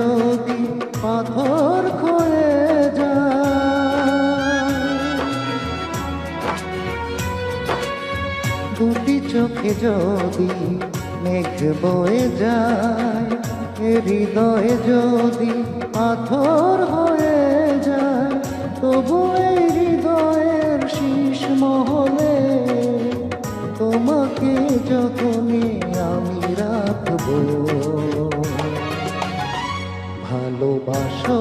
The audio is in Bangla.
যদি পাথর ক্ষয়ে যায়, দুটি চোখে যদি মেঘ বয়ে যায়, হৃদয়ে যদি পাথর হয়ে যায়, তবু এই হৃদয়ের শীষ মহলে তোমাকে যখনই আমি রাখবো। ভালোবাসো